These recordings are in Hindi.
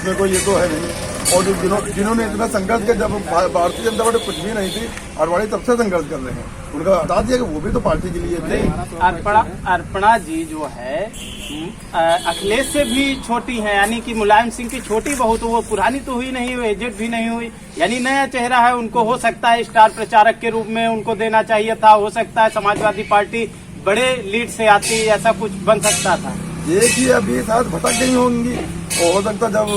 इसमें कोई ये तो है नहीं। और जिन्होंने इतना संघर्ष किया, जब भारतीय जनता पार्टी कुछ भी नहीं थी, अडवाणी तब से संघर्ष कर रहे हैं, उनका हटा दिया कि वो भी तो पार्टी के लिए थे। अर्पणा जी जो है अखिलेश से भी छोटी है, यानी कि मुलायम सिंह की छोटी बहू, तो वो पुरानी तो हुई नहीं, एजेड भी नहीं हुई, यानी नया चेहरा है। उनको हो सकता है स्टार प्रचारक के रूप में उनको देना चाहिए था, हो सकता है समाजवादी पार्टी बड़े लीड से आती, ऐसा कुछ बन सकता था। ये कि अभी शायद भटक गई होंगी, और हो सकता जब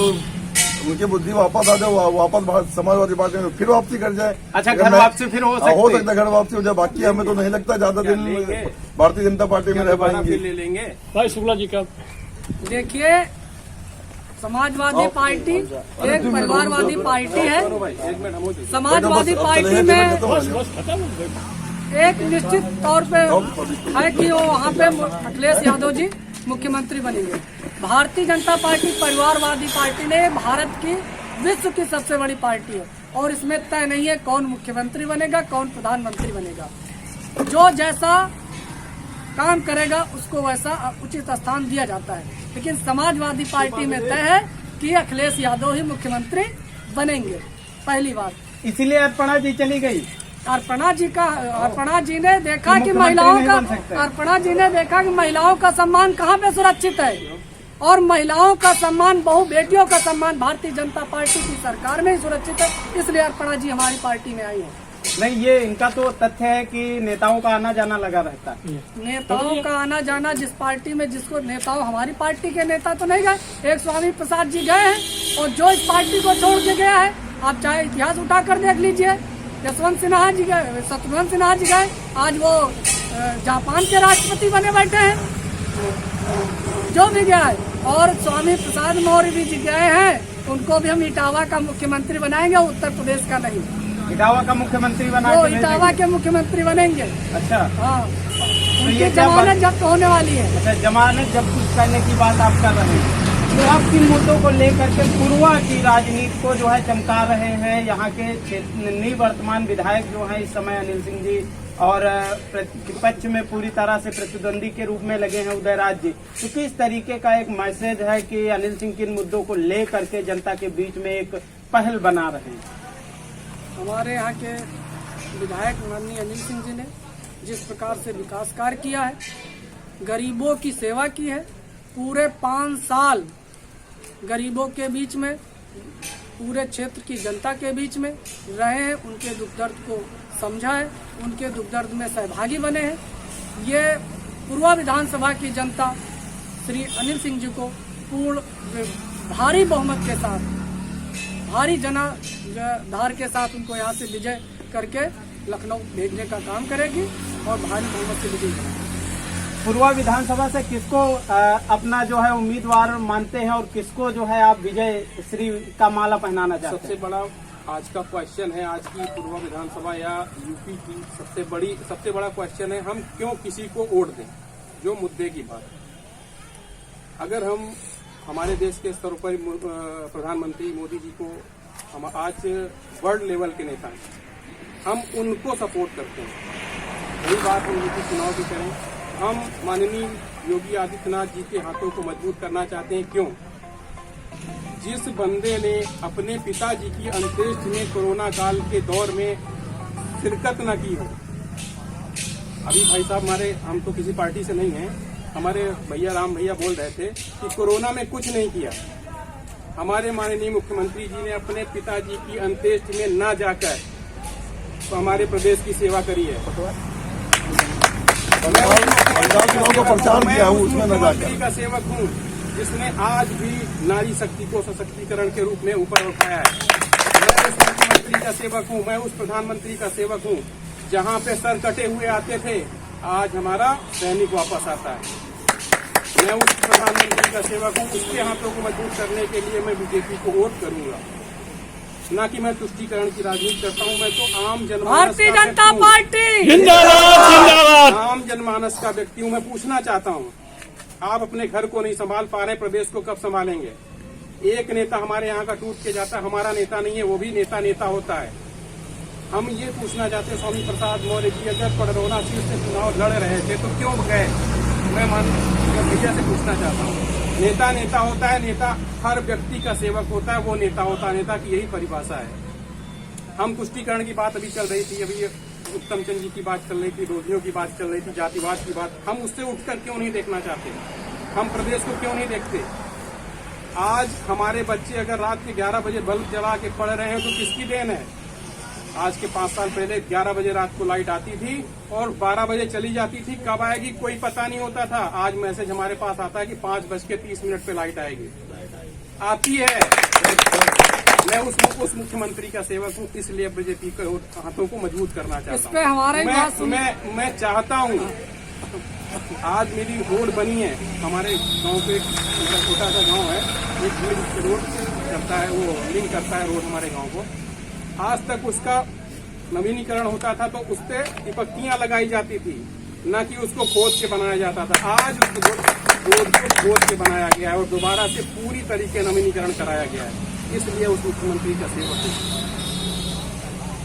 उनकी बुद्धि वापस आ जाए, वापस समाजवादी पार्टी में फिर वापसी कर जाए। अच्छा, घर वापसी फिर हो सकती है, घर वापसी हो जाए। बाकी हमें तो नहीं लगता ज्यादा दिन भारतीय जनता पार्टी में रह पाएंगे। ले लेंगे भाई शुक्ला जी का। देखिए, समाजवादी पार्टी एक परिवारवादी पार्टी है। समाजवादी पार्टी में एक निश्चित तौर पे है कि वो वहाँ पे अखिलेश यादव जी मुख्यमंत्री बनेंगे। भारतीय जनता पार्टी परिवारवादी पार्टी ने भारत की विश्व की सबसे बड़ी पार्टी है, और इसमें तय नहीं है कौन मुख्यमंत्री बनेगा, कौन प्रधानमंत्री बनेगा। जो जैसा काम करेगा उसको वैसा उचित स्थान दिया जाता है। लेकिन समाजवादी पार्टी में तय है कि अखिलेश यादव ही मुख्यमंत्री बनेंगे, पहली बात। इसीलिए अर्पणा जी चली गई। अर्पणा जी ने देखा कि महिलाओं का सम्मान कहाँ पे सुरक्षित है, और महिलाओं का सम्मान, बहु बेटियों का सम्मान भारतीय जनता पार्टी की सरकार में ही सुरक्षित है। इसलिए अर्पणा जी हमारी पार्टी में आई है। नहीं, ये इनका तो तथ्य है कि नेताओं का आना जाना लगा रहता है। नेताओं का आना जाना, जिस पार्टी में जिसको नेताओं, हमारी पार्टी के नेता तो नहीं गए, एक स्वामी प्रसाद जी गए हैं, और जो इस पार्टी को छोड़ के गया है, आप चाहे इतिहास उठा कर देख लीजिए। यशवंत सिन्हा जी गए, शत्रुघ्न सिन्हा जी गए, आज वो जापान के राष्ट्रपति बने बैठे हैं, जो भी गया है। और स्वामी प्रसाद मौर्य जी गए हैं, उनको भी हम इटावा का मुख्यमंत्री बनाएंगे, उत्तर प्रदेश का नहीं। इटावा का मुख्यमंत्री बना, वो इटावा के मुख्यमंत्री बनेंगे। अच्छा, हाँ, उनकी जमानत जब्त होने वाली है। अच्छा, जमानत जब्त करने की बात आप कर रहे हैं, तो आप किन मुद्दों को लेकर के पूर्वा की राजनीति को जो है चमका रहे हैं? यहाँ के निवर्तमान विधायक जो हैं इस समय अनिल सिंह जी, और विपक्ष में पूरी तरह से प्रतिद्वंदी के रूप में लगे हैं उदयराज जी, तो किस तरीके का एक मैसेज है कि अनिल सिंह किन मुद्दों को ले करके जनता के बीच में एक पहल बना रहे हैं? हमारे यहाँ के विधायक माननीय अनिल सिंह जी ने जिस प्रकार से विकास कार्य किया है, गरीबों की सेवा की है, पूरे 5 साल गरीबों के बीच में, पूरे क्षेत्र की जनता के बीच में रहे हैं, उनके दुख दर्द को समझा है, उनके दुख दर्द में सहभागी बने हैं। ये पूर्वा विधानसभा की जनता श्री अनिल सिंह जी को पूर्ण भारी बहुमत के साथ, भारी जनाधार के साथ उनको यहाँ से विजय करके लखनऊ भेजने का काम करेगी, और भारी बहुमत से विजय करेगी। पूर्वा विधानसभा से किसको अपना जो है उम्मीदवार मानते हैं, और किसको जो है आप विजय श्री का माला पहनाना चाहते हैं? सबसे बड़ा आज का क्वेश्चन है, आज की पूर्वा विधानसभा या यूपी की सबसे बड़ा क्वेश्चन है, हम क्यों किसी को वोट दें। जो मुद्दे की बात है, अगर हम हमारे देश के स्तर पर प्रधानमंत्री मोदी जी को, हम आज वर्ल्ड लेवल के नेता हैं, हम उनको सपोर्ट करते हैं। वही बात हम यूपी चुनाव की करें, हम माननीय योगी आदित्यनाथ जी के हाथों को मजबूत करना चाहते हैं। क्यों? जिस बंदे ने अपने पिताजी की अंत्येष्टि में कोरोना काल के दौर में शिरकत न की हो, अभी भाई साहब हमारे, हम तो किसी पार्टी से नहीं हैं, हमारे भैया राम भैया बोल रहे थे कि कोरोना में कुछ नहीं किया। हमारे माननीय मुख्यमंत्री जी ने अपने पिताजी की अंत्येष्टि में न जाकर तो हमारे प्रदेश की सेवा करी है। मैं मुख्यमंत्री का सेवक हूँ जिसने आज भी नारी शक्ति को सशक्तिकरण के रूप में ऊपर उठाया है। मैं उस मुख्यमंत्री का सेवक हूँ, मैं उस प्रधानमंत्री का सेवक हूँ जहाँ पे सर कटे हुए आते थे, आज हमारा सैनिक वापस आता है। मैं उस प्रधानमंत्री का सेवक हूँ, उसके हाथों को मजबूत करने के लिए मैं बीजेपी को वोट करूंगा, ना कि मैं तुष्टीकरण की राजनीति करता हूँ। मैं तो आम जनमानस, भारतीय जनता पार्टी जिंदाबाद, जिंदाबाद, आम जनमानस का व्यक्ति हूँ। मैं पूछना चाहता हूँ, आप अपने घर को नहीं संभाल पा रहे, प्रदेश को कब संभालेंगे? एक नेता हमारे यहाँ का टूट के जाता, हमारा नेता नहीं है, वो भी नेता होता है। हम ये पूछना चाहते हैं, स्वामी प्रसाद मौर्य जी अगर पडरौना सीट से चुनाव लड़ रहे थे तो क्यों गए? मैं भैया से पूछना चाहता हूँ, नेता नेता होता है, नेता हर व्यक्ति का सेवक होता है, वो नेता होता है। नेता की यही परिभाषा है। हम तुष्टीकरण की बात अभी चल रही थी, अभी उत्तम चंद जी की बात चल रही थी, रोधियों की बात चल रही थी, जातिवाद की बात, हम उससे उठकर क्यों नहीं देखना चाहते? हम प्रदेश को क्यों नहीं देखते? आज हमारे बच्चे अगर रात के 11 बजे बल्ब जला के पढ़ रहे हैं तो किसकी देन है? आज के 5 साल पहले 11 बजे रात को लाइट आती थी और 12 बजे चली जाती थी, कब आएगी कोई पता नहीं होता था। आज मैसेज हमारे पास आता है कि 5:30 पे लाइट आएगी, आती है। मैं उस मुख्यमंत्री का सेवक हूँ, इसलिए बीजेपी के हाथों को मजबूत करना चाहता इस पे हमारा ही बात हूँ। सुनिए। मैं चाहता हूँ, आज मेरी रोड बनी है हमारे गांव पे, एक छोटा सा गांव है, एक लिंक रोड करता है, वो लिंक करता है रोड हमारे गांव को। आज तक उसका नवीनीकरण होता था तो उस पे पट्टियां लगाई जाती थी, न कि उसको खोद के बनाया जाता था। आज उस रोड को खोद के बनाया गया है और दोबारा से पूरी तरीके नवीनीकरण कराया गया है। इसलिए उस मुख्यमंत्री का सेवक हूँ।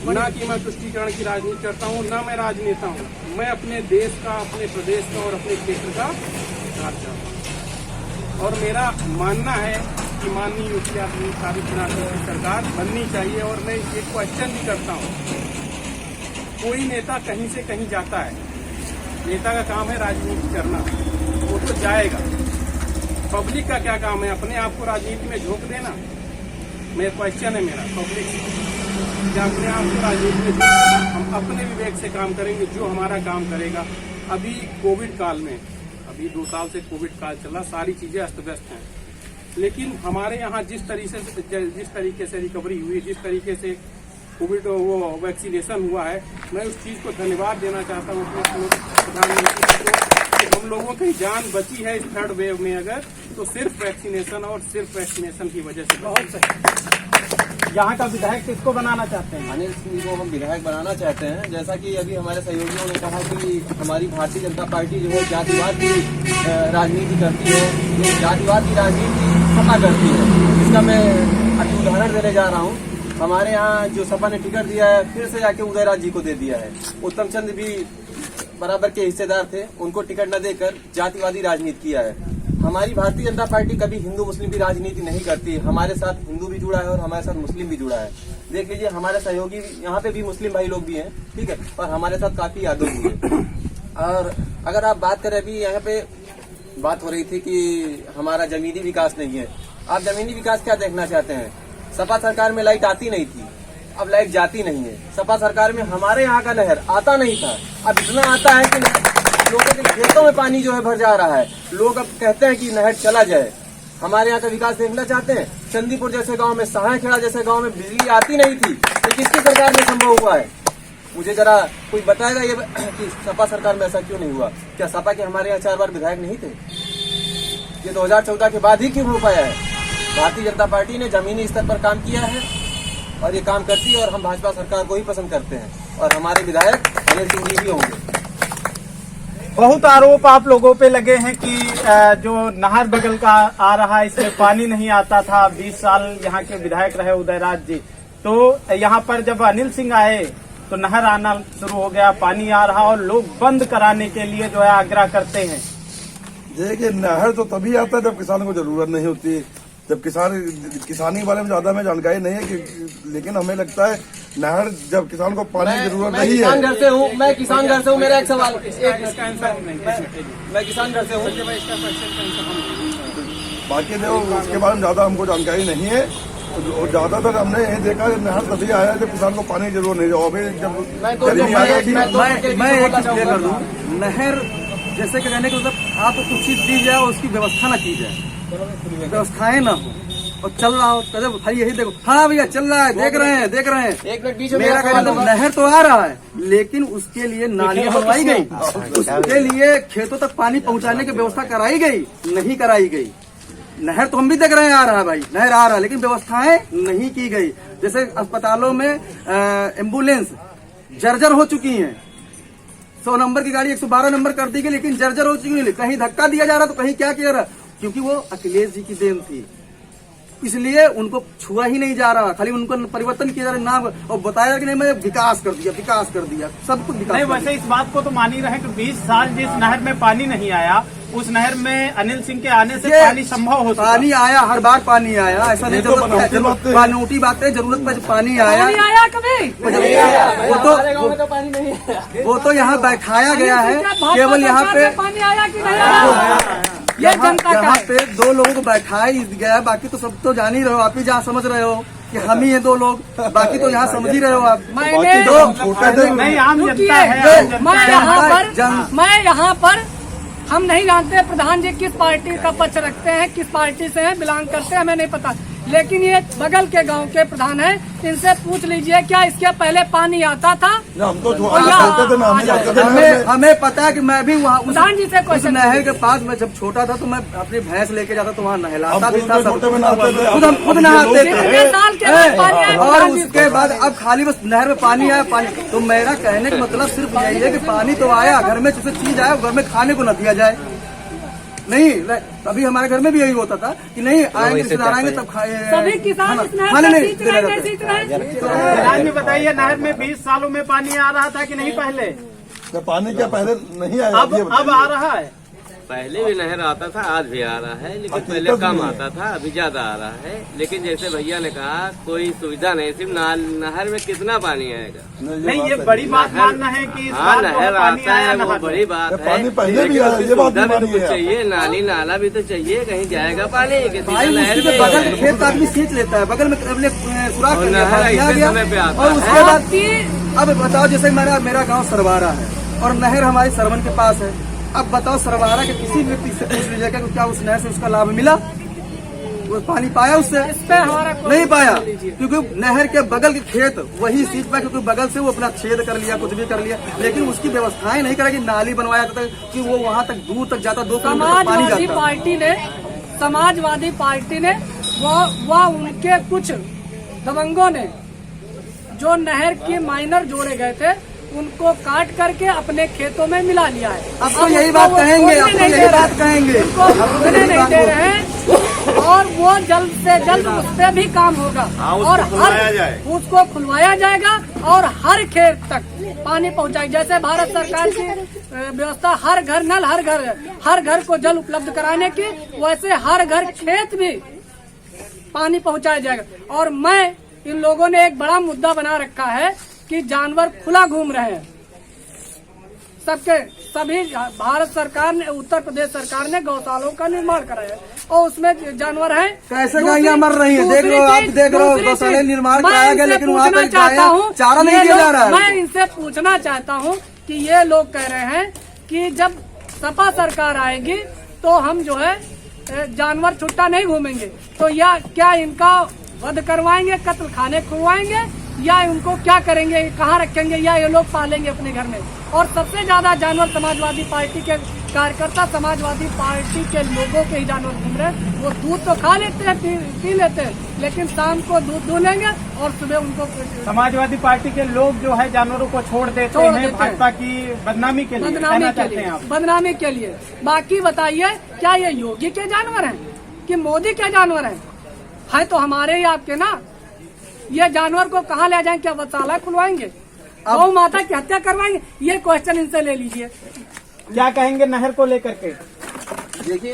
न कि मैं तुष्टीकरण की राजनीति करता हूँ, न मैं राजनेता हूँ। मैं अपने देश का, अपने प्रदेश का और अपने क्षेत्र का विकास चाहता हूँ। और मेरा मानना है कि माननीय योगी आदित्यनाथ की सरकार बननी चाहिए। और मैं एक क्वेश्चन भी करता हूँ, कोई नेता कहीं से कहीं जाता है, नेता का काम है राजनीति करना, वो तो जाएगा। पब्लिक का क्या काम है? अपने आप को राजनीति में झोंक देना। मेरा क्वेश्चन है मेरा पब्लिक, क्या अपने आप को राजनीति में झोंक? हम अपने विवेक से काम करेंगे, जो हमारा काम करेगा। अभी कोविड काल में, अभी 2 साल से कोविड काल चला, सारी चीजें अस्त व्यस्त हैं, लेकिन हमारे यहाँ जिस तरीके से रिकवरी हुई, जिस तरीके से कोविड वो वैक्सीनेशन हुआ है, मैं उस चीज को धन्यवाद देना चाहता हूँ अपने प्रधानमंत्री को कि हम लोगों की जान बची है इस 3rd वेव में, अगर तो सिर्फ वैक्सीनेशन और सिर्फ वैक्सीनेशन की वजह से। बहुत सही। यहाँ का विधायक किसको बनाना चाहते हैं? अनिल सिंह को हम विधायक बनाना चाहते हैं। जैसा कि अभी हमारे सहयोगियों ने कहा कि हमारी भारतीय जनता पार्टी जो है जातिवाद की राजनीति करती है, ये जातिवाद की राजनीति सपा करती है। इसका मैं अभी उदाहरण देने जा रहा हूँ। हमारे यहाँ जो सपा ने टिकट दिया है, फिर से जाके उदयराज जी को दे दिया है। उत्तम चंद भी बराबर के हिस्सेदार थे, उनको टिकट न देकर जातिवादी राजनीति किया है। हमारी भारतीय जनता पार्टी कभी हिंदू मुस्लिम की राजनीति नहीं करती। हमारे साथ हिंदू भी जुड़ा है और हमारे साथ मुस्लिम भी जुड़ा है। देख लीजिए, हमारे सहयोगी यहाँ पे भी मुस्लिम भाई लोग भी हैं, ठीक है, और हमारे साथ काफी यादव भी है। और अगर आप बात करें, अभी यहाँ पे बात हो रही थी कि हमारा जमीनी विकास नहीं है। आप जमीनी विकास क्या देखना चाहते हैं? सपा सरकार में लाइट आती नहीं थी, अब लाइट जाती नहीं है। सपा सरकार में हमारे यहाँ का नहर आता नहीं था, अब इतना आता है कि लोगों के खेतों में पानी जो है भर जा रहा है। लोग अब कहते हैं कि नहर चला जाए। हमारे यहाँ का विकास देखना चाहते हैं? चंदीपुर जैसे गांव में, सहायखेड़ा जैसे गांव में बिजली आती नहीं थी, ये किसकी सरकार में संभव हुआ है? मुझे जरा कोई बताएगा ये कि सपा सरकार में ऐसा क्यों नहीं हुआ? क्या सपा के हमारे यहाँ 4 बार विधायक नहीं थे? ये 2014 के बाद ही क्यों हो पाया है? भारतीय जनता पार्टी ने जमीनी स्तर पर काम किया है और ये काम करती है, और हम भाजपा सरकार को ही पसंद करते हैं। और हमारे विधायक अनिल सिंह जी भी होंगे। बहुत आरोप आप लोगों पे लगे हैं कि जो नहर बगल का आ रहा है, इसमें पानी नहीं आता था। 20 साल यहाँ के विधायक रहे उदयराज जी, तो यहाँ पर जब अनिल सिंह आए तो नहर आना शुरू हो गया, पानी आ रहा, और लोग बंद कराने के लिए जो है आग्रह करते हैं। देखिए, नहर तो तभी आता है जब किसानों को जरूरत नहीं होती। जब किसानी के बारे में ज्यादा में जानकारी नहीं है कि, लेकिन हमें लगता है नहर जब किसान को पानी की जरूरत नहीं है। किसान घर से हूँ, मैं किसान घर से हूँ। मेरा एक सवाल, इसका आंसर नहीं, मैं किसान घर से हूँ। बाकी देखो, उसके बारे में ज्यादा हमको जानकारी नहीं है। और ज्यादातर हमने यही देखा कि नहर तभी आया जब किसान को पानी की जरूरत नहीं है। अभी जब मैं एक चीज क्लियर कर दूं, नहर जैसे कि कहने का मतलब आप कुछ चीज दी जाए और उसकी व्यवस्था ना की जाए, व्यवस्थाएं ना हो और चल रहा हो तब भाई यही देखो, हाँ भैया चल रहा है, देख रहे हैं। एक मिनट बीच में मेरा कहना मतलब नहर तो आ रहा है, लेकिन उसके लिए नालियां बनवाई गई, उसके लिए खेतों तक पानी पहुंचाने की व्यवस्था कराई गई, नहीं कराई गई। नहर तो हम भी देख रहे हैं आ रहा है भाई, नहर आ रहा है, लेकिन व्यवस्थाएं नहीं की गई। जैसे अस्पतालों में एम्बुलेंस जर्जर हो चुकी हैं, 100 नंबर की गाड़ी 112 नंबर कर दी गई, लेकिन जर्जर हो चुकी है। कहीं धक्का दिया जा रहा तो कहीं क्या किया रहा, क्योंकि वो अखिलेश जी की देन थी, इसलिए उनको छुआ ही नहीं जा रहा। खाली उनको परिवर्तन किया जा रहा नाम, और बताया कि नहीं मैं विकास कर दिया, सब कुछ विकास। नहीं, वैसे इस बात को तो मान ही रहे कि 20 साल जिस नहर में पानी नहीं आया, उस नहर में अनिल सिंह के आने से ये पानी संभव हो सका। पानी आया, हर बार पानी आया, ऐसा नहीं ये तो बनावटी बातें हैं। बनौटी बात है। जरूरत पर पानी आया, नहीं आया कभी। वो तो यहाँ बैठाया गया है, केवल यहाँ पे पानी आया कि नहीं आया, ये जनता का यहाँ है। पे 2 लोगों को बैठाया गया, बाकी तो सब तो जान ही रहे हो, आप ही जहाँ समझ रहे हो कि हम ही हैं 2 लोग, बाकी तो यहाँ समझ ही रहे हो आप। मैंने नहीं, आम जनता रुकिए, है, आम जनता मैं है। यहाँ पर हम नहीं जानते प्रधान जी किस पार्टी का पक्ष रखते हैं, किस पार्टी से हैं, बिलोंग करते हैं, हमें नहीं पता। लेकिन ये बगल के गांव के प्रधान हैं, इनसे पूछ लीजिए क्या इसके पहले पानी आता था। हम तो यहाँ- थे ना, हम जाते थे नहर में। हमें पता है कि मैं भी वहाँ प्रधान जी से उस क्वेश्चन नहर के पास में जब छोटा था तो मैं अपनी भैंस लेके जाता तो वहाँ नहलाता हम भी खुद था, में सब छोटे में नहाते थे। खुद हम खुद नहाते कितने साल के बाद पानी आया? थे। और उसके बाद अब खाली बस नहर में पानी आया, पानी। तो मेरा कहने का मतलब सिर्फ यही है कि पानी तो आया, घर में जैसे चीज आया घर में खाने को न दिया जाए। नहीं, अभी हमारे घर में भी यही होता था कि नहीं आएंगे रिश्तेदार आएंगे तब सभी किसान इस नहर खाने में नहीं सींच देने रहे हैं, देते। सींच रहे हैं। प्रधान जी बताइए, नहर में 20 सालों में पानी आ रहा था कि नहीं पहले? तो पानी क्या पहले नहीं आया? अब आ रहा है। पहले भी नहर आता था, आज भी आ रहा है, लेकिन पहले कम आता था, अभी ज्यादा आ रहा है। लेकिन जैसे भैया ने कहा कोई सुविधा नहीं, सिर्फ नहर में कितना पानी आएगा। नहीं, ये बड़ी बात मानना है कि इस हाँ, बार जो नहर पानी आता आया है, वो नहर में। बड़ी बात है। पानी पहले भी लेकिन आया, उसकी ये बात सुविधा नहीं भी तो मानी कुछ है। चाहिए, नाली नाला भी तो चाहिए, कहीं जाएगा पानी कि भाई सीधा नहर उसी के में बगल ही खेत आदमी सींच लेता है, बगल में अपने सुराख और कर लिया, नहर पानी आ ऐसे गया। समय पे आता और है। उसके बाद अब बताओ, जैसे मेरा गांव सरवारा है और नहर हमारे सरवन के पास है। अब बताओ सरवारा के किसी व्यक्ति से पूछ लीजिएगा कि क्या उस नहर से उसका लाभ मिला, वो पानी पाया उससे? इस पे हमारा कोई नहीं पाया, नहीं लीजिए। क्योंकि नहर के बगल के खेत वही सींच पाए, क्योंकि बगल से वो अपना छेद कर लिया, कुछ भी कर लिया, लेकिन उसकी व्यवस्थाएं नहीं करा कि नाली बनवाया था कि वो वहाँ तक दूर तक जाता, 2 किलोमीटर पानी समाजवादी जाता। पार्टी ने वो उनके कुछ दबंगों ने जो नहर के माइनर जोड़े गए थे उनको काट करके अपने खेतों में मिला लिया है। अब तो यही बात कहेंगे, अब तो यही बात कहेंगे, उनको खोदने नहीं दे रहे हैं और वो जल्द से जल्द उस पर भी काम होगा और उसको खुलवाया जाएगा और हर खेत तक पानी पहुंचाएगी। जैसे भारत सरकार की व्यवस्था हर घर नल, हर घर को जल उपलब्ध कराने की, वैसे हर घर खेत भी पानी पहुंचाया जाएगा। और मैं इन लोगों ने एक बड़ा मुद्दा बना रखा है कि जानवर खुला घूम रहे हैं। सभी भारत सरकार ने, उत्तर प्रदेश सरकार ने गौशालों का निर्माण कराया और उसमें जानवर हैं। कैसे गायें मर रही हैं, देख लो, आप देख रहे हो, गौशाला निर्माण कराया गया, लेकिन वहाँ पे चारा नहीं दिया जा रहा है। मैं इनसे पूछना चाहता हूँ कि ये लोग कह रहे हैं कि जब सपा सरकार आएगी तो हम जो है जानवर छुट्टा नहीं घूमेंगे, तो या क्या इनका वध करवाएंगे, कत्ल खाने खुलवाएंगे, या उनको क्या करेंगे, कहाँ रखेंगे, या ये लोग पालेंगे अपने घर में। और सबसे ज्यादा जानवर समाजवादी पार्टी के कार्यकर्ता, समाजवादी पार्टी के लोगों के ही जानवर घूम रहे हैं। वो दूध तो खा लेते हैं, पी लेते हैं, लेकिन शाम को दूध दूलेंगे और सुबह उनको समाजवादी पार्टी के लोग जो है जानवरों को छोड़ देते हैं भाजपा की बदनामी के लिए, कहना चाहते हैं आप? बदनामी के लिए। बाकी बताइए, क्या ये योगी के जानवर हैं कि मोदी के जानवर हैं? है तो हमारे ही आपके ना। ये जानवर को कहाँ ले जाएंगे? क्या गौशाला खुलवाएंगे, गौ माता की हत्या करवाएंगे? ये क्वेश्चन इनसे ले लीजिए। क्या कहेंगे नहर को लेकर के? देखिए,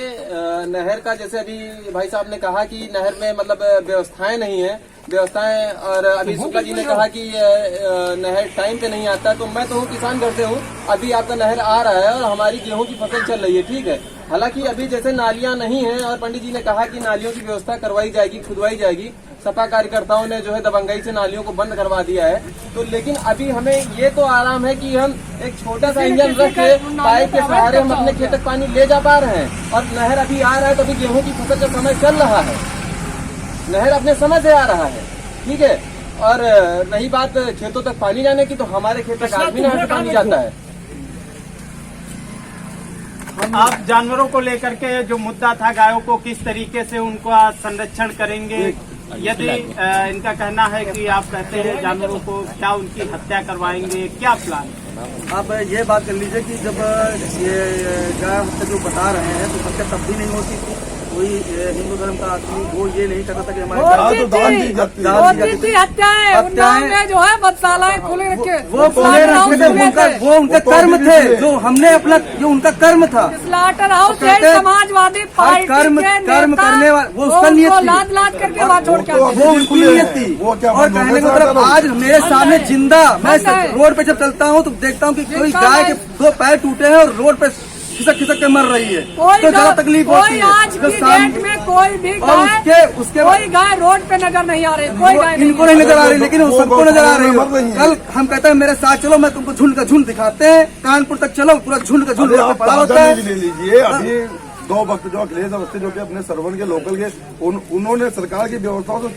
नहर का जैसे अभी भाई साहब ने कहा कि नहर में मतलब व्यवस्थाएं नहीं है, व्यवस्थाएं, और अभी शुक्ला जी ने कहा कि नहर टाइम पे नहीं आता। तो मैं तो हूँ किसान घर से हूँ, अभी आपका नहर आ रहा है और हमारी गेहूं की फसल चल रही है, ठीक है। हालांकि अभी जैसे नालियां नहीं है और पंडित जी ने कहा कि नालियों की व्यवस्था करवाई जाएगी, खुदवाई जाएगी। सपा कार्यकर्ताओं ने जो है दबंगई से नालियों को बंद करवा दिया है। तो लेकिन अभी हमें ये तो आराम है कि हम एक छोटा सा इंजन रख के पाइप के सहारे हम अपने खेत तक पानी ले जा पा रहे हैं, और नहर अभी आ रहा है तो अभी गेहूं की फसल का समय चल रहा है, नहर अपने समय से आ रहा है, ठीक है। और रही बात खेतों तक पानी जाने की, तो हमारे खेत तक आज भी नहर से पानी जाता है। आप जानवरों को लेकर के जो मुद्दा था, गायों को किस तरीके से उनका संरक्षण करेंगे? यदि इनका कहना है कि आप कहते हैं जानवरों को, क्या उनकी हत्या करवाएंगे, क्या प्लान है? आप ये बात कर लीजिए कि जब ये गाय हत्या जो बता रहे हैं तो हत्या तब भी नहीं होती थी कोई हिंदू धर्म का आदमी वो ये नहीं करता था कि हमारे हाँ, तो दान दी जाती है। होती थी हत्याएं, उन्नाव में जो है बदशालाएं खुले रखे, वो खुले रखे थे, वो उनके कर्म थे, जो हमने अपना जो उनका कर्म था। स्लाटर हाउस कहते है हैं, समाजवादी पार्टी कर्म के कर्म नेता, करने वाला वो उसका नियत थी, लाद लाद करके वहाँ छोड़ के आते वो उनकी नियत थी। वो क्या और कहने का मतलब आज मेरे सामने जिंदा मैं रोड पे जब चलता हूँ तो देखता हूँ कि कोई गाय के 2 पैर टूटे हैं और रोड पे खिसक खिसक के मर रही है, तो ज्यादा तकलीफ होती है। आज की डेट में कोई भी और गाय उसके कोई गाय रोड पे नजर नहीं आ रही, कोई गाय नहीं। इनको नहीं नजर आ रही, लेकिन वो सबको नजर आ रही मर रही है। है। कल हम कहते हैं मेरे साथ चलो, मैं तुमको झुंड का झुंड दिखाते हैं, कानपुर तक चलो, पूरा झुंड का झुंड अरे रोड पे आप पड़ा होता ताजा भी है। ले लीजिए। अभी 2 वक्त जो अखिलेश अवस्थी जो कि अपने सरवन के लोकल के उन्होंने सरकार की व्यवस्थाओं से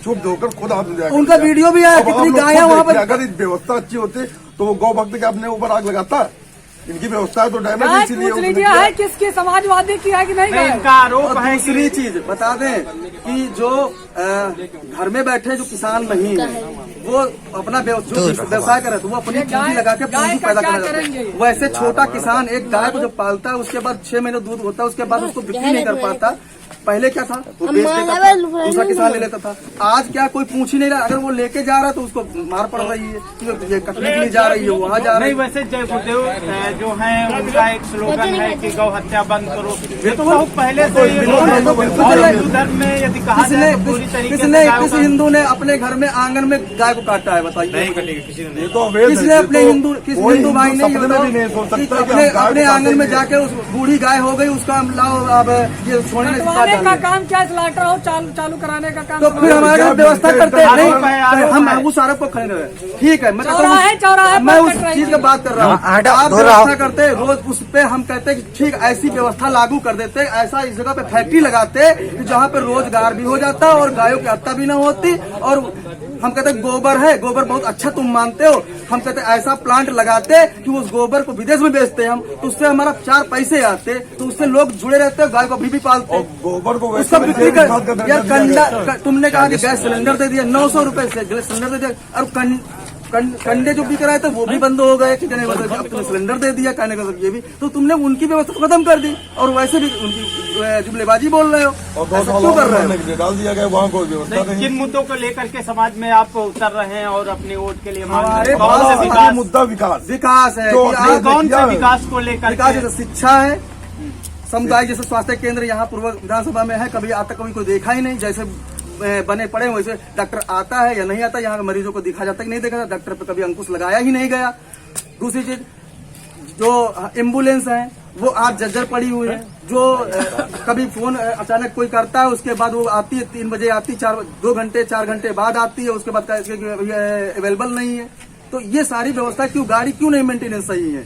चुप होकर खुद हाथ दिया। उनका वीडियो भी आया, कितनी गायें वहाँ पर। अगर व्यवस्था अच्छी होती तो वो गौ भक्त के अपने ऊपर आग लगाता। इनकी व्यवस्था तो डैमेज गाय इसीलिए पूछ लीजिए है किसकी, समाजवादी की है कि नहीं नहीं, गाय? इनका आरोप और है दूसरी चीज बता दें कि जो घर में बैठे जो किसान नहीं है वो अपना व्यवसाय करे तो वो अपनी पूंजी लगा के पूंजी का पैदा क्या करना करेंगे? चाहता है। वैसे छोटा किसान एक गाय को जब पालता है उसके बाद 6 महीने दूध होता है, उसके बाद उसको बिक्री नहीं कर पाता। पहले क्या था, वो बेच देता था, दूसरा किसान ले लेता था। आज क्या कोई पूछ ही नहीं रहा, अगर वो लेके जा रहा है तो उसको मार पड़ रही है, ये कटने के लिए जा रही है, वहाँ जा रही नहीं। है। वैसे जय गुरुदेव जो है उनका एक स्लोगन है कि गौ हत्या बंद करो। ये तो बहुत पहले से ही और हिंदू धर्म में यदि कहा जाए तो पूरी तरीके से गायों किसी का- हिंदू ने अपने घर में आंगन में गाय को काटा है, बताइए। ये तो अवैध है। किसने ये अपने तो हिंदू किस कोई हिंदू भाई ने सपने में भी नहीं सोच सकता कि हम अपने गाय को अपने आंगन में काटेंगे। जाके उस बूढ़ी गाय हो गई उसका हम लाओ अब ये सोने में कटवाने का काम क्या, स्लाटर हाउस चालू कराने का काम? तो फिर हमारे यहाँ व्यवस्था करते आरोप नहीं, है, आरोप हम है। उस आरोप को खड़े रहे। ठीक है, मैं कहता चौराहे हूँ, मैं पर उस कट रही चीज है। की बात कर रहा हूँ। आप व्यवस्था करते रोज उस पे, हम कहते हैं कि ठीक ऐसी व्यवस्था लागू कर देते, ऐसा इस जगह पे फैक्ट्री लगाते कि जहाँ पे रोजगार भी हो जाता और गायों की हत्या भी न होती। और हम कहते हैं गोबर है, गोबर बहुत अच्छा तुम मानते हो, हम कहते हैं ऐसा प्लांट लगाते कि उस गोबर को विदेश में बेचते हम, तो उससे हमारा 4 पैसे आते, तो उससे लोग जुड़े रहते, गाय को भी पालते। और गोबर को उसका वैसे बिक्री भी कर खाद का दर्जा यार, दिया गया है। तुमने कहा कि गैस सिलेंडर दे दिया 900 रुपए से गैस सिलेंडर दे दिया, और कंडे जो बिक रहे थे वो भी बंद हो गए कि कहने का मतलब अब तुमने सिलेंडर दे दिया, कहने का मतलब ये भी, तो तुमने उनकी व्यवस्था तो खत्म कर दी और वैसे भी उनकी जुमलेबाजी बोल रहे हो। और 2 ऐसा साल क्यों कर रहे हो? के लिए डाल दिया गया, वहाँ कोई व्यवस्था नहीं, नहीं। किन मुद्दों को लेकर के समाज में आप उतर रहे हैं और अपने वोट के लिए मांग रहे हमारे हैं? कौन पास से ये विकास, मुद्दा विकास विकास है जो कि नहीं, आप कौन से किया है। विकास को लेकर विकास के? जैसे शिक्षा है, समुदाय जैसे स्वास्थ्य केंद्र यहाँ पूर्व विधानसभा में है, कभी आज तक कभी कोई देखा ही नहीं। जैसे बने पड़े वैसे डॉक्टर आता है या नहीं आता, यहाँ के मरीजों को दिखा जाता कि नहीं देखा जाता, डॉक्टर पे कभी अंकुश लगाया ही नहीं गया। दूसरी चीज जो एम्बुलेंस है वो आज जर्जर पड़ी हुई है, जो कभी फोन अचानक कोई करता है उसके बाद वो आती है 3 बजे आती, 2 घंटे 4 घंटे बाद आती है, उसके बाद अवेलेबल नहीं है। तो ये सारी व्यवस्था क्यों, गाड़ी क्यों नहीं मेंटेनेंस सही है,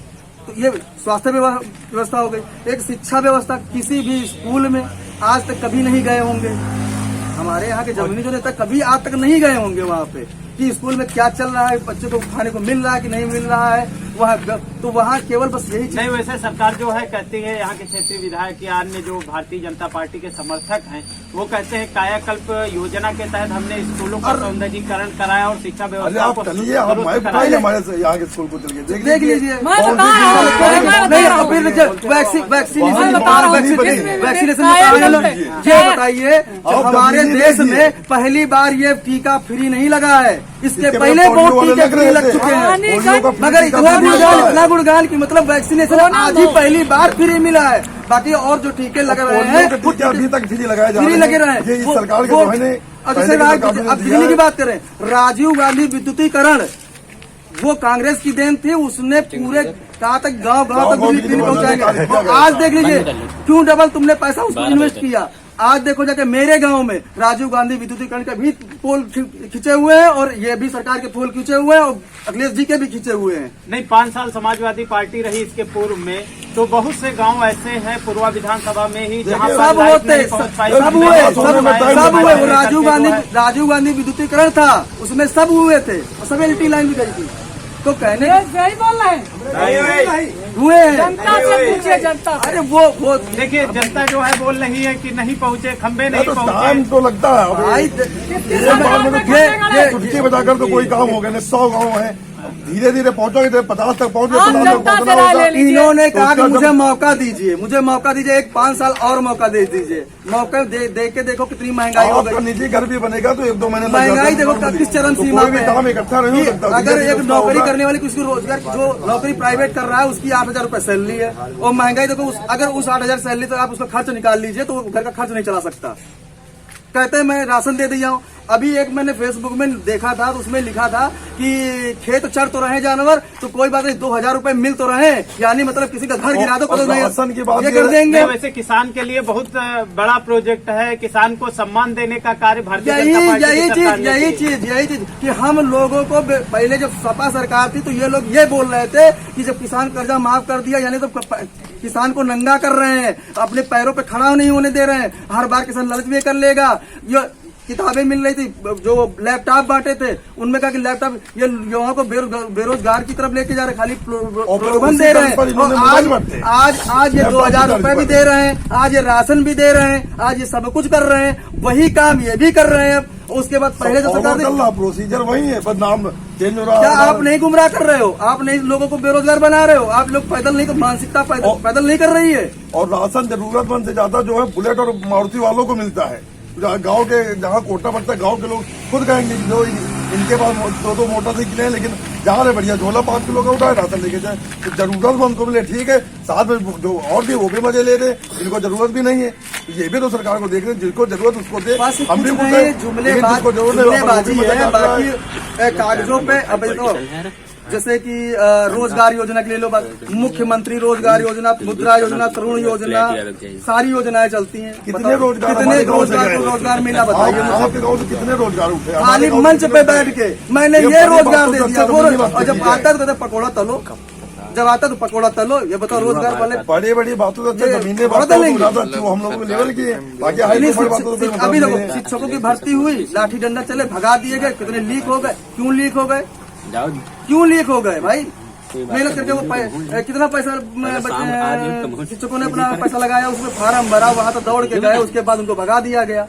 तो ये स्वास्थ्य व्यवस्था हो गई। एक शिक्षा व्यवस्था, किसी भी स्कूल में आज तक कभी नहीं गए होंगे, हमारे यहाँ के जमीनी जो नेता कभी आज तक नहीं गए होंगे वहाँ पे कि स्कूल में क्या चल रहा है, बच्चों को खाने को मिल रहा है कि नहीं मिल रहा है वहाँ, तो वहाँ केवल बस यही चीज। नहीं, वैसे सरकार जो है कहती है, यहाँ के क्षेत्रीय विधायक या अन्य जो भारतीय जनता पार्टी के समर्थक हैं वो कहते हैं कायाकल्प योजना के तहत हमने स्कूलों का सौंदर्यीकरण कराया और शिक्षा अरे व्यवस्था आप को चलिए, आप दुरुस्त माइक कराया। उठाइए हमारे से यहाँ के स्कूल को चलिए देख लीजिए। मैं बता रहा हूँ, मैं बता रहा हूँ। वैक्सीनेशन ये बताइए, हमारे देश में पहली बार ये टीका फ्री नहीं लगा है, इसके पहले बहुत टीके फ्री लग चुके हैं, मगर इतना गुणगान की मतलब वैक्सीनेशन आज ही पहली बार फ्री मिला है। बाकी और जो टीके लग रहे हैं पोलियो के टीके अभी तक फ्री लगाए जा रहे फ्री हैं। लगे रहे ये इस सरकार के जो है ने अब जैसे अब दिल्ली की बात करें, राजीव गांधी विद्युतीकरण वो कांग्रेस की देन थी, उसने पूरे कहाँ तक गांव तक बिजली पहुंचाएंगे। आज देख लीजिए क्यों डबल तुमने पैसा उसको इन्वेस्ट किया। आज देखो जाके मेरे गांव में राजीव गांधी विद्युतीकरण के भी पोल खींचे हुए हैं और ये भी सरकार के पोल खींचे हुए हैं और अखिलेश जी के भी खींचे हुए हैं। नहीं, 5 साल समाजवादी पार्टी रही इसके पूर्व में, तो बहुत से गांव ऐसे हैं पूर्वा विधानसभा में ही जहां पर सब लाइट होते नहीं पहुंच पाई। सब हुए। वो राजीव गांधी विद्युतीकरण था, उसमें सब हुए थे और सब एलटी लाइन भी गई थी। तो कहने सही बोल रहे हैं, हुए हैं। जनता से पूछिए, जनता से। अरे वो देखिए, जनता जो है बोल रही है कि नहीं पहुंचे, खंबे नहीं तो पहुंचे। टाइम तो लगता है। भाई एक बार में तो चुटकी बजाकर तो कोई काम हो गया नहीं, 100 गाँव है, धीरे धीरे पहुंचोगे तो 50 तक पहुंच आम जनता से राय ले लीजिए। इन्होंने कहा कि उसका मुझे जब- मौका दीजिए, मुझे मौका दीजिए, एक 5 साल और मौका दे दीजिए। मौका दे के देखो कितनी महंगाई हो आपका गई। निजी घर भी बनेगा तो 1-2 महीने लग महंगाई जाते हैं देखो normally। किस चरम तो सीमा कोई भी पे काम इकट्ठा नहीं हो कि सकता। अगर धीरे-धीरे एक उसका नौकरी होगा। करने वाले किसी को रोजगार, जो नौकरी प्राइवेट कर रहा है उसकी 8,000 रुपए सैलरी है, और महंगाई देखो अगर उस 8,000 सैलरी तो आप उसका खर्च निकाल लीजिए तो घर का खर्च नहीं चला सकता। कहते हैं मैं राशन दे दिया हूँ। अभी एक मैंने फेसबुक में देखा था तो उसमें लिखा था कि खेत चढ़ तो रहे जानवर तो कोई बात नहीं, 2,000 रुपए मिल तो रहे, यानी मतलब किसी का घर गिरा दो और तो नहीं राशन की बात ये ये कर देंगे। नहीं, वैसे किसान के लिए बहुत बड़ा प्रोजेक्ट है। किसान को सम्मान देने का कार्य भारतीय जनता पार्टी की सरकार ने किया। यही चीज कि हम लोगों को पहले जब सपा सरकार थी तो ये लोग ये बोल रहे थे कि जब किसान कर्जा माफ कर दिया यानी तो किसान को नंगा कर रहे हैं, अपने पैरों पे खड़ा नहीं होने दे रहे हैं, हर बार किसान लालच भी कर लेगा। ये किताबें मिल रही थी, जो लैपटॉप बांटे थे उनमें कहा कि लैपटॉप ये यहाँ को बेरोजगार की तरफ लेके जा रहे, खाली प्रलोभन दे रहे हैं। और आज ये 2,000 रुपए भी दे रहे हैं, आज ये राशन भी दे रहे हैं, आज ये सब कुछ कर रहे हैं, वही काम ये भी कर रहे हैं। उसके बाद पहले जो सरकार चल रहा प्रोसीजर वही है, बस नाम चेंज हो रहा क्या है। आप नहीं गुमराह कर रहे हो? आप नहीं लोगों को बेरोजगार बना रहे हो? आप लोग पैदल नहीं, मानसिकता पैदल नहीं कर रही है। और राशन जरूरतमंद से ज्यादा जो है बुलेट और मारुति वालों को मिलता है। गांव के जहाँ कोटा पड़ता है गांव के लोग खुद कहेंगे जो इनके पास 2 मोटरसाइकिलें हैं लेकिन जहाँ रहे बढ़िया झोला 5 किलो का उठाए राशन लेके जाए, तो जरूरतमंद को मिले ठीक है, साथ में जो और भी वो भी मजे ले रहे, जिनको जरूरत भी नहीं है ये भी तो सरकार को देख रहे हैं, जिसको जरूरत उसको दे। बस हम भी कुछ खुद नहीं, हैं, जुमले लेकिन जिसको जरूरत है, जुमलेबाजी वो है, मजा कर रहा है। बाकी कागजों पे। अब देखो जैसे कि रोजगार योजना के लिए लो बात, मुख्यमंत्री रोजगार योजना, मुद्रा योजना, तरुण योजना, सारी योजनाएं चलती हैं। कितने रोजगार कितने हमारे गांव से रोजगार गए? को रोजगार मिला बताइए मुझे। आपके गाँव से कितने रोजगार उठे? खाली हमारे गाँव मंच से पे बैठ के मैंने ये ये बड़ी बात रोजगार तो दे सबसे दिया, बड़ी बात और जब है। आता है तो कहते पकौड़ा तलो, जब आता तो पकौड़ा तलो। ये बताओ रोजगार वाले बड़ी बड़ी बातों से ये जमीने बड़ा बातों लेंगे। वो हम लोगों को लेवल की है, बाकी हाई लेवल बातों से अभी मतलब देखो नहीं है। शिक्षकों की भर्ती हुई, लाठी डंडा चले, भगा दिए गए, कितने लीक हो गए। क्यों लीक हो गए? क्यों लीक हो गए भाई? मेहनत करके वो कितना पैसा शिक्षकों ने अपना पैसा लगाया, उसमें फार्म भरा, वहां तो दौड़ के गए, उसके बाद उनको भगा दिया गया।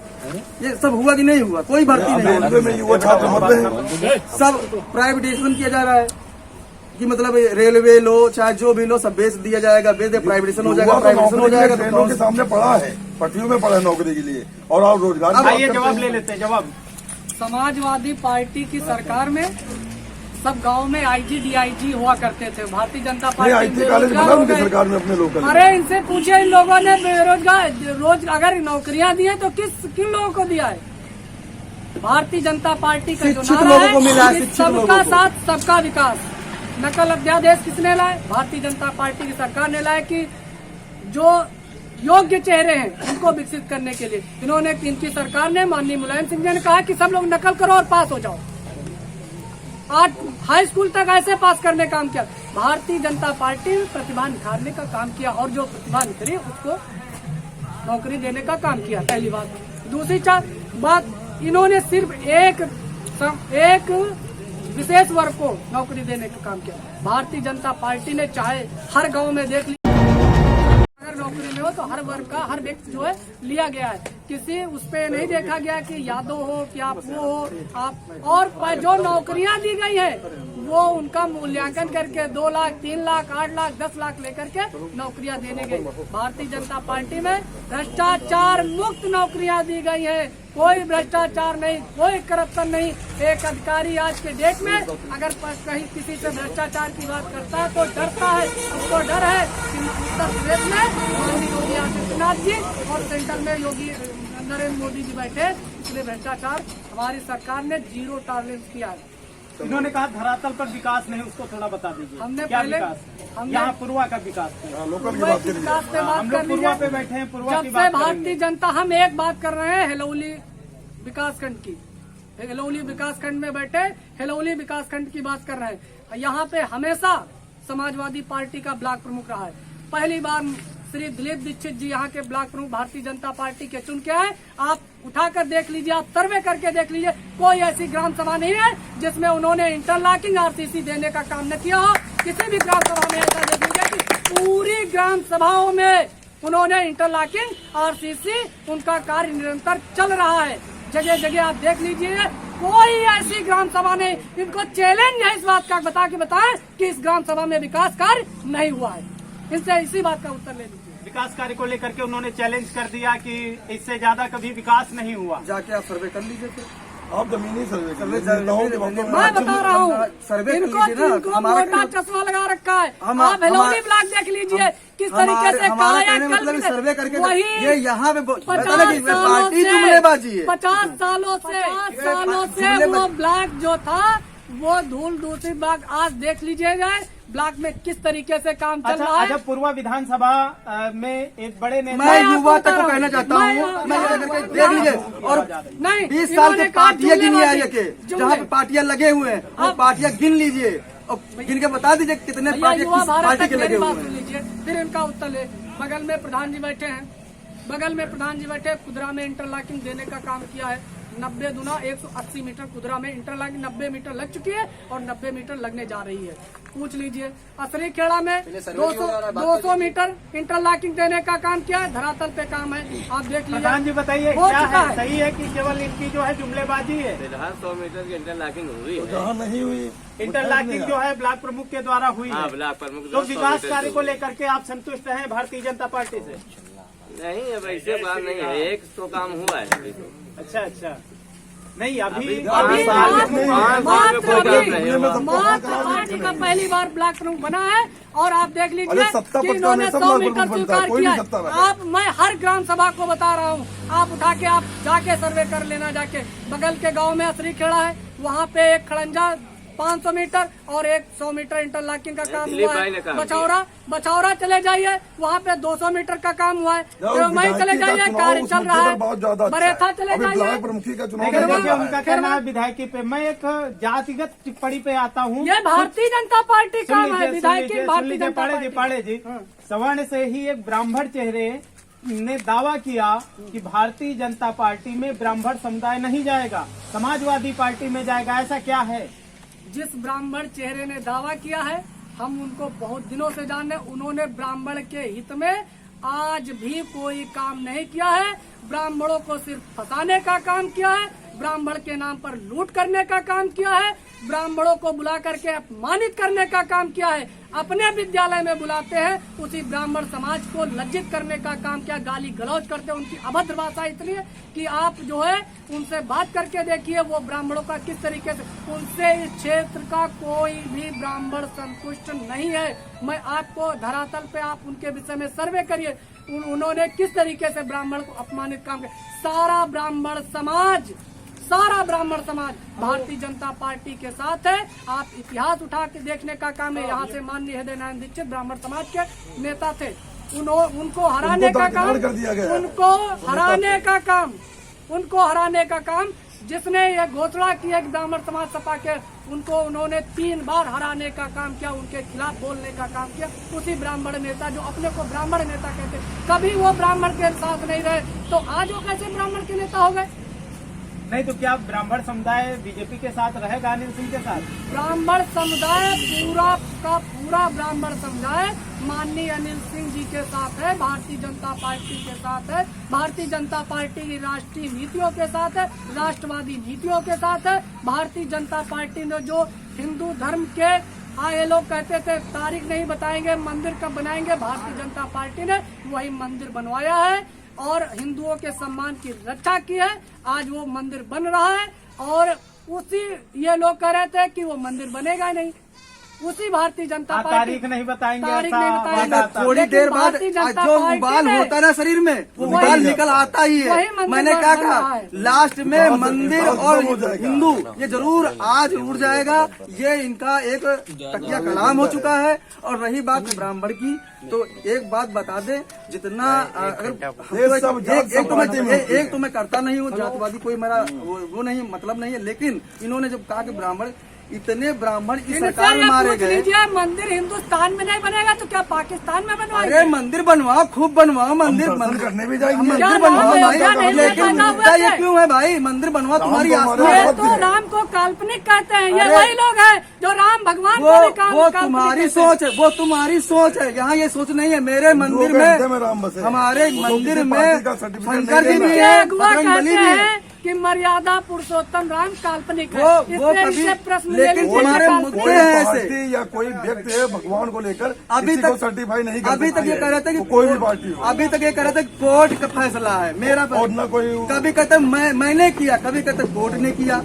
ये सब हुआ कि नहीं हुआ? कोई भर्ती नहीं रेलवे में युवा छात्र मरते हैं। सब प्राइवेटाइजेशन किया जा रहा है कि मतलब रेलवे लो चाहे जो भी लो सब बेच दिया जाएगा, बेच दे प्राइवेटाइजेशन हो जाएगा, युवा तो प्राइवेटाइजेशन हो नौकरी के जाएगा लिए ट्रेनों के सामने पड़ा है, पटरियों में पड़ा है नौकरी के लिए, और आप रोजगार की बात आइए करते जवाब हैं। ले लेते हैं। जवाब समाजवादी पार्टी की सरकार में सब गांव में आईजी डीआईजी हुआ करते थे। भारतीय जनता नहीं, पार्टी आईटी कॉलेज बेरोजगार बना हो उनकी गए। सरकार में अपने लोकल। अरे इनसे पूछे, इन लोगों ने बेरोजगार अगर नौकरियां दी है तो किन लोगों को दिया है? भारतीय जनता पार्टी का जो शिक्षित नारा लोगों को मिला है, कि शिक्षित लोगों सबका को। साथ सबका विकास। नकल अध्यादेश किसने लाए? भारतीय जनता पार्टी की सरकार ने लाए कि जो योग्य चेहरे हैं उनको विकसित करने के लिए इन्होंने, इनकी सरकार ने, माननीय मुलायम सिंह जी ने कहा कि सब लोग नकल करो और पास हो जाओ। आज हाई स्कूल तक ऐसे पास करने का काम किया। भारतीय जनता पार्टी ने प्रतिभा निखारने का काम किया और जो प्रतिभा निखरी उसको नौकरी देने का काम किया, पहली बात। दूसरी बात, इन्होंने सिर्फ एक विशेष वर्ग को नौकरी देने का काम किया। भारतीय जनता पार्टी ने चाहे हर गांव में देख ली, अगर नौकरी में हो तो हर वर्ग का हर व्यक्ति जो है लिया गया है। किसी उस पे नहीं देखा गया कि यादव हो कि आप वो हो आप। और जो नौकरियां दी गई है वो उनका मूल्यांकन करके 2 लाख, 3 लाख, 8 लाख, 10 लाख लेकर के नौकरियां देने गई। भारतीय जनता पार्टी में भ्रष्टाचार मुक्त नौकरियां दी गई है। कोई भ्रष्टाचार नहीं, कोई करप्शन नहीं। एक अधिकारी आज के डेट में अगर कहीं किसी से भ्रष्टाचार की बात करता है तो डरता है। उसको डर है कि उत्तर प्रदेश में माननीय योगी आदित्यनाथ जी और सेंटर में योगी नरेंद्र मोदी जी बैठे, इसलिए भ्रष्टाचार हमारी सरकार ने 0 टॉलरेंस किया है। इन्होंने कहा धरातल पर विकास नहीं, उसको थोड़ा बता दीजिए। हमने क्या पहले- विकास? हमने- यहाँ पूर्वा का विकास है। लोकल की मुंबई बात की करिए। विकास पे हम बात लोग कर पूर्वा पे लीजिए। बैठे हैं, पूर्वा जब की से बात भारतीय करेंगे। जनता, हम एक बात कर रहे हैं हिलौली विकासखंड की। हिलौली विकासखंड में बैठे हिलौली विकासखंड की बात कर रहे हैं। यहाँ पे हमेशा समाजवादी पार्टी का ब्लॉक प्रमुख रहा है। पहली बार श्री दिलीप दीक्षित जी यहाँ के ब्लॉक प्रमुख भारतीय जनता पार्टी के चुन के आए। आप उठाकर देख लीजिए, आप सर्वे करके देख लीजिए, कोई ऐसी ग्राम सभा नहीं है जिसमें उन्होंने इंटरलॉकिंग आरसीसी देने का काम न किया हो। किसी भी ग्राम सभा में ऐसा देख लीजिए कि पूरी ग्राम सभाओं में उन्होंने इंटरलॉकिंग आरसीसी, उनका कार्य निरंतर चल रहा है। जगह जगह आप देख लीजिए, कोई ऐसी ग्राम सभा नहीं, इनको चैलेंज है इस बात का बता के बताएं कि इस ग्राम सभा में विकास कार्य नहीं हुआ है। इनसे इसी बात का उत्तर ले लीजिए। विकास कार्य को लेकर के उन्होंने चैलेंज कर दिया कि इससे ज्यादा कभी विकास नहीं हुआ। जाके आप सर्वे कर लीजिए फिर। आप जमीनी सर्वे कर सर्वे लीजिए, नेताओं के बातों में मैं बता रहा हूँ, सर्वे कर इनको लीजिए ना। इनको हमारा मोटा चश्मा लगा रखा है। हम- आप हेलोनी हमारे- ब्लॉक देख लीजिए किस तरीके से हमारा काया कहने मतलब कल्प सर्वे करके वही ये यहाँ पे 50 पार्टी जुमलेबाजी है। 50 सालों से वो ब्लॉक जो था वो धूल दूसरी ब्लॉक आज देख लीजिएगा ब्लॉक में किस तरीके से काम चल रहा है। अच्छा, पूर्वा विधानसभा में एक बड़े नेता मैं आपको युवा तक बता को रहा कहना हूँ। चाहता हूँ, मैं ये करके देख लीजिए। और नहीं 20 साल के इन्होंने कहा पार्टियां गिनी जुमलेबाजी, आए के जहाँ पे पार्टियां लगे हुए हैं, वो पार्टियां गिन लीजिए और गिन के बता दीजिए कितने भैया पार्टी युवा किस भारत पार्टी तक के लगे मेरी हुए बात हैं। सुन लीजिए, फिर इनका उत्तर ले। बगल में प्रधान जी बैठे हैं, बगल में प्रधान जी बैठे, कुदरा में इंटरलॉकिंग देने का काम किया है। 90 दुना 180 मीटर कुदरा में इंटरलॉकिंग 90 मीटर लग चुकी है और 90 मीटर लगने जा रही है। पूछ लीजिए असरी खेड़ा में 200 मीटर इंटरलॉकिंग देने का काम किया है, धरातल पे काम है, आप देख प्रधान जी लीजिए। बताइए हो क्या चुका है, है। सही है कि केवल इनकी जो है जुमलेबाजी है? फिलहाल 100 मीटर की इंटरलॉकिंग हुई है। जहाँ नहीं हुई इंटरलॉकिंग जो है ब्लॉक प्रमुख के द्वारा हुई हाँ, है। ब्लॉक प्रमुख तो 100 विकास मीटर कार्य की को हुई है। लेकर के आप संतुष्ट हैं भारतीय जनता पार्टी से? नहीं, अब ऐसे बात नहीं है, एक तो काम हुआ है अभी तो। अच्छा अच्छा, नहीं अभी अभी अभी साल में साल- पाँच साल में मात्र कोई काम अभी नहीं हुआ। मात्र पार्टी का पहली बार ब्लॉक प्रमुख बना है और आप देख अरे लीजिए सत्ता कि पक्का इन्होंने में सब 100 ब्लॉक मीटर प्रमुख बनता है, स्वीकार कोई किया भी है। सत्ता रहे। आप मैं हर ग्राम सभा को बता रहा हूँ, आप उठा के आप जाके सर्वे कर लेना। जाके बगल के गांव में असरी खेड़ा है, वहाँ पे एक खड़ंजा 500 मीटर और 100 मीटर इंटरलॉकिंग का काम दिलीप हुआ भाई ने है। काम बछौरा चले जाइए, वहाँ पे 200 मीटर का काम हुआ है। वहीं चले विधायकी का जाइए, चुनाव कार्य उस चल मुद्दे रहा पर बहुत ज्यादा है। अच्छा बरेथा है। चले अभी ब्लॉक जाइए। प्रमुखी का चुनाव लेकिन नहीं देखिए हुआ उनका है। कहना है विधायकी पे, मैं एक जातिगत टिप्पणी पे आता हूँ। ये भारतीय जनता पार्टी सुन काम है, लीजिए, विधायक सुन की लीजिए, भारतीय सुन लीजिए, जनता पाड़े जी पार्टी। पाड़े जी सवर्ण से ही एक ब्राह्मण चेहरे ने दावा किया कि भारतीय जनता पार्टी में ब्राह्मण समुदाय नहीं जाएगा, समाजवादी पार्टी में जाएगा, ऐसा क्या है? जिस ब्राह्मण चेहरे ने दावा किया है हम उनको बहुत दिनों से जान रहे हैं। उन्होंने ब्राह्मण के हित में आज भी कोई काम नहीं किया है। ब्राह्मणों को सिर्फ फंसाने का काम किया है, ब्राह्मण के नाम पर लूट करने का काम किया है, ब्राह्मणों को बुला करके अपमानित करने का काम किया है। अपने विद्यालय में बुलाते हैं, उसी ब्राह्मण समाज को लज्जित करने का काम किया, गाली गलौज करते हैं। उनकी अभद्र भाषा इतनी है कि आप जो है उनसे बात करके देखिए वो ब्राह्मणों का किस तरीके से, उनसे इस क्षेत्र का कोई भी ब्राह्मण संतुष्ट नहीं है। मैं आपको धरातल पे आप उनके विषय में सर्वे करिए, उन्होंने किस तरीके से ब्राह्मण को अपमानित काम किया। सारा ब्राह्मण समाज भारतीय जनता पार्टी के साथ है। आप इतिहास उठा के देखने का काम है। यहाँ से माननीय हृदय नारायण दीक्षित ब्राह्मण समाज के नेता थे, उनको हराने का काम, दरकिनार कर दिया गया। उनको हराने का काम जिसने ये घोषणा की है कि ब्राह्मण समाज सपा के, उनको उन्होंने 3 बार हराने का काम किया, उनके खिलाफ बोलने का काम किया। उसी ब्राह्मण नेता जो अपने को ब्राह्मण नेता कहते, कभी वो ब्राह्मण के साथ नहीं रहे, तो आज वो कैसे ब्राह्मण के नेता हो गए? नहीं तो क्या ब्राह्मण समुदाय बीजेपी के साथ रहेगा, अनिल सिंह के साथ? ब्राह्मण समुदाय पूरा का पूरा ब्राह्मण समुदाय माननीय अनिल सिंह जी के साथ है, भारतीय जनता पार्टी के साथ है, भारतीय जनता पार्टी की राष्ट्रीय नीतियों के साथ है, राष्ट्रवादी नीतियों के साथ है। भारतीय जनता पार्टी ने जो हिंदू धर्म के ये लोग कहते थे तारीख नहीं बताएंगे, मंदिर कब बनाएंगे, भारतीय जनता पार्टी ने वही मंदिर बनवाया है और हिंदुओं के सम्मान की रक्षा की है। आज वो मंदिर बन रहा है और उसी ये लोग कह रहे थे कि वो मंदिर बनेगा नहीं, उसी भारतीय जनता पार्टी तारीख नहीं बताएंगे, तारीख ऐसा नहीं बताएंगे। वादा था। थोड़ी लेकिन देर बाद भारतीय जनता जो पार्टी उबाल ने- होता है ना शरीर में, वो वही- उबाल निकल आता ही वही है। मंदिर मैंने क्या बन रहा कहा, है। लास्ट में मंदिर विकास और हो जाएगा। हिंदू ये जरूर आज उड़ जाएगा। ये इनका एक तकिया कलाम हो चुका है। और रही बात ब्राह्मण की, तो एक बात बता दे, जितना अगर एक तो मैं करता नहीं हूँ, जातवादी कोई मेरा वो नहीं, मतलब नहीं है, लेकिन इन्होंने जब कहा कि ब्राह्मण, इतने ब्राह्मण इस सरकार में मारे गए। मंदिर हिंदुस्तान में नहीं बनेगा तो क्या पाकिस्तान में बनवाएंगे? अरे मंदिर बनवाओ, खूब बनवाओ मंदिर, दर्शन करने भी जाएंगे। मंदिर क्या बनवाओ राम भाई, अयोध्या नहीं लेकिन पैदा हुए मुद्दा ये थे? क्यों है भाई, मंदिर बनवाओ, तुम्हारी राम को आस्था हमारे है। ये बहुत तो दिए। राम को काल्पनिक कहते हैं। ये अरे, वही लोग हैं जो राम भगवान को भी वो काल्पनिक तुम्हारी कहते हैं। सोच है, वो तुम्हारी सोच है। यहाँ ये सोच नहीं है। मेरे मंदिर हृदय में में, राम बसे। हमारे वो मंदिर किसी में पार्टी का सर्टिफिकेट शंकर जी नहीं भी देना है, अगुआ बजरंग बली कहते भी है। हैं कि मर्यादा पुरुषोत्तम राम काल्पनिक है। वो इसलिए कभी- इसे प्रश्न लेकिन लेनी चाहिए तुम्हारे काल्पनिक मुद्दे कोई हैं ऐसे। पार्टी या कोई व्यक्ति है भगवान को लेकर अभी किसी को तक सर्टिफाई नहीं कर अभी तक सकती ये है। कह रहे थे कि वो कोई भी पार्टी हो। अभी तक ये कह रहे थे कि कोर्ट का फैसला है मेरा और ना कोई कभी कहते मैंने किया, कभी कहते कोर्ट ने किया।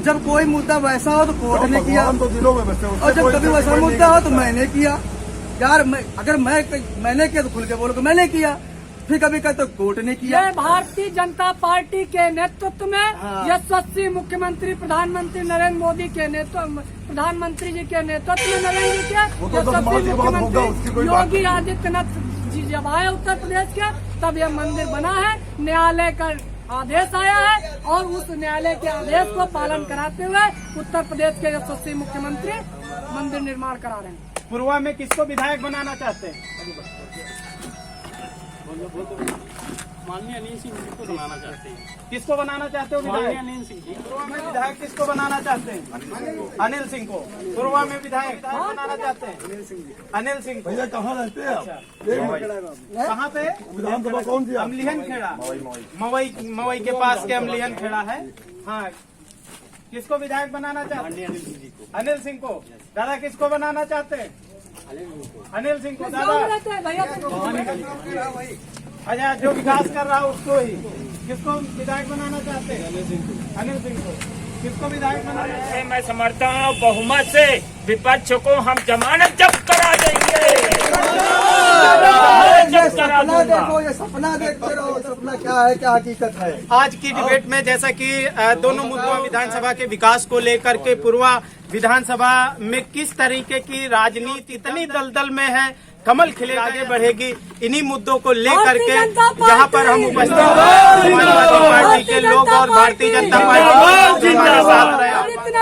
जब कोई मुद्दा वैसा हो तो कोर्ट ने किया, भगवान तो दिलों में बसे, उससे और जब कोई कभी वैसा certify मुद्दा नहीं हो तो मैंने किया। यार अगर मैंने किया तो खुल के बोलो कि मैंने किया, फिर कभी कहते कोर्ट ने किया। ये भारतीय जनता पार्टी के नेतृत्व में हाँ। यशस्वी मुख्यमंत्री प्रधानमंत्री नरेंद्र मोदी के नेतृत्व, प्रधानमंत्री जी के नेतृत्व में नरेंद्र जी के वो तो यशस्वी समाज की बात होगा, उसकी कोई बात योगी आदित्यनाथ जी जब आए उत्तर प्रदेश के तब यह मंदिर बना है। न्यायालय का आदेश आया है और उस न्यायालय के आदेश को पालन कराते हुए उत्तर प्रदेश के यशस्वी मुख्यमंत्री मंदिर निर्माण करा रहे हैं। पूर्वा में किसको विधायक बनाना चाहते हैं? माननीय अनिल सिंह जी को बनाना चाहते हैं। किसको बनाना चाहते हो विधायक? माननीय अनिल सिंह जी। पूर्वा में विधायक किसको बनाना चाहते हैं? अनिल सिंह को। पूर्वा में विधायक बनाना चाहते हैं अनिल सिंह को। भैया कहाँ रहते हैं आप? कहाँ पे? विधानसभा कौन सी? अमलिहन खेड़ा, मवई के पास के अमलिहन खेड़ा है। हाँ, किसको विधायक बनाना चाहते हैं? अनिल सिंह को। दादा किसको बनाना चाहते हैं? अनिल सिंह को। दादा रहते हैं भैया अच्छा, जो विकास कर रहा है उसको ही। किसको विधायक बनाना चाहते हैं? अनिल सिंह को। किसको विधायक बनाना चाहते हैं? मैं समझता हूँ बहुमत से विपक्ष को हम जमानत जब्त करा देंगे। जब्त करा सपना दूंगा। देखो, ये सपना देखते रहो, सपना क्या है क्या हकीकत है। आज की डिबेट में जैसा कि दोनों मुद्दों विधानसभा के विकास को लेकर के पूर्वा विधानसभा में किस तरीके की राजनीति इतनी दलदल में है, कमल खिले आगे बढ़ेगी, इन्हीं मुद्दों को लेकर के यहाँ पर हम उपस्थित हैं। समाजवादी पार्टी के लोग और भारतीय जनता पार्टी के लोग हमारे साथ रहे।